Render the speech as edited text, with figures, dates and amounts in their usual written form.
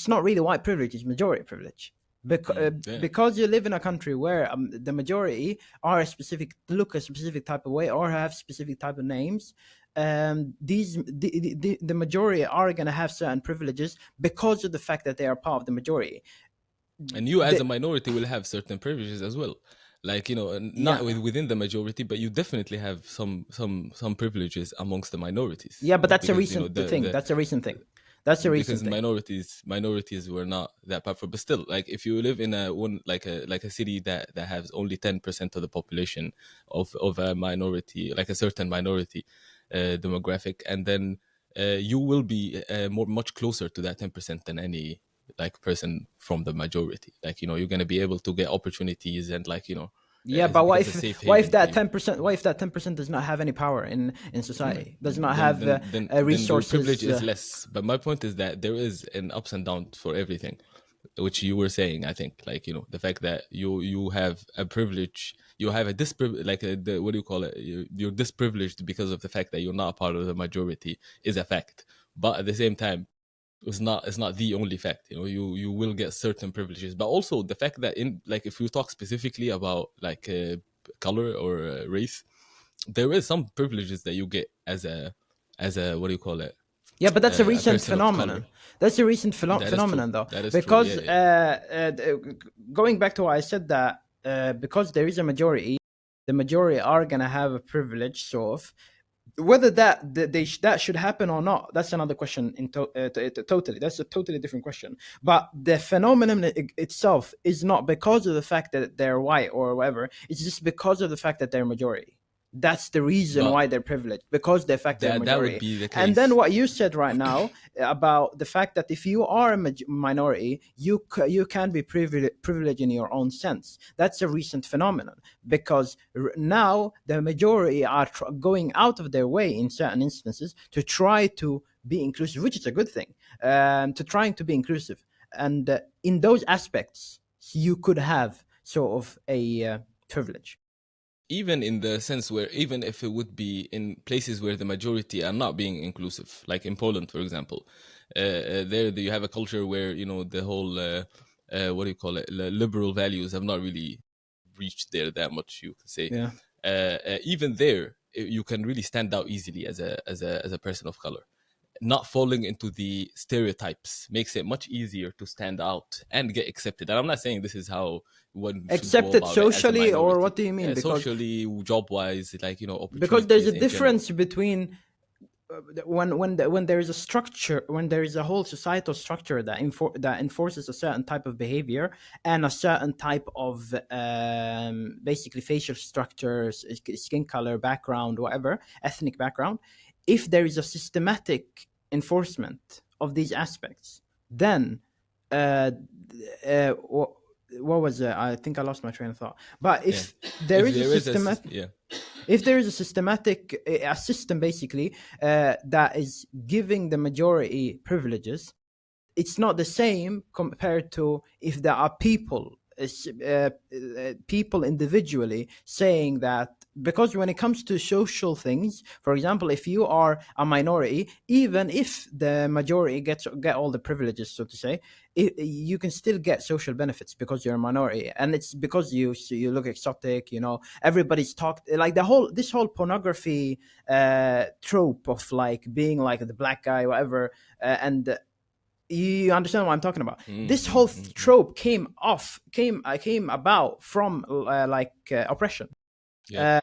it's not really white privilege, it's majority privilege. Yeah. Because you live in a country where the majority are look a specific type of way or have specific type of names. The majority are going to have certain privileges because of the fact that they are part of the majority. And you as The, a minority will have certain privileges as well, like, yeah, not within the majority, but you definitely have some privileges amongst the minorities, yeah, but that's a because recent thing. That's a recent thing. That's a because recent thing. minorities were not that powerful. But still, like, if you live in a one like a city that has only 10% of the population of a minority, like a certain minority demographic, and then you will be much closer to that 10% than any like person from the majority. Like, you're going to be able to get opportunities, and, like, Yeah, it but becomes a safe what if haven for that you. 10%? What if that 10% does not have any power in Mm. society? Does not then have then then then their privilege resources? is less. But my point is that there is an ups and downs for everything, which you were saying. I think, like, the fact that you have a privilege, you have a like what do you call it, you're disprivileged because of the fact that you're not a part of the majority, is a fact. But at the same time, it's not the only fact. You will get certain privileges, but also the fact that, in like, if you talk specifically about, like, color or race, there is some privileges that you get as a what do you call it, Yeah, but that's a a recent person of color. phenomenon. That's a recent That is true. phenomenon, though, That is true. Yeah, because yeah. going back to what I said, that because there is a majority, the majority are gonna have a privilege, sort of. Whether that should happen or not, that's another question. Totally, that's a totally different question. But the phenomenon itself is not because of the fact that they're white or whatever. It's just because of the fact that they're majority. That's the reason But why they're privileged, because the fact they're that would majority. be the And then case. what you said right now about the fact that if you are a minority, you can be privileged in your own sense. That's a recent phenomenon, because now the majority are going out of their way in certain instances to try to be inclusive, which is a good thing. To trying to be inclusive, and in those aspects, you could have sort of a privilege. Even in the sense where, even if it would be in places where the majority are not being inclusive, like in Poland, for example, there you have a culture where, the whole what do you call it, liberal values have not really reached there that much, you could say. Yeah. Even there, you can really stand out easily as a person of color. Not falling into the stereotypes makes it much easier to stand out and get accepted. And I'm not saying this is how one should go Accepted about it as a socially, or minority. what do you mean? Socially, job wise, like, Because there's a opportunities in general. difference between when there is a structure, when there is a whole societal structure that that enforces a certain type of behavior and a certain type of basically facial structures, skin color, background, whatever, ethnic background. If there is a systematic enforcement of these aspects, then uh, what was it? I think I lost my train of thought. But Yeah. if there If is a there is systematic, yeah. if there is a systematic a system basically that is giving the majority privileges, it's not the same compared to if there are people individually saying that. Because when it comes to social things, for example, if you are a minority, even if the majority get all the privileges, so to say, you can still get social benefits because you're a minority, and it's because you look exotic. Everybody's talked like this whole pornography trope of like being like the black guy, whatever, and you understand what I'm talking about. Mm, This mm, whole mm, mm. trope came about from oppression. Yeah.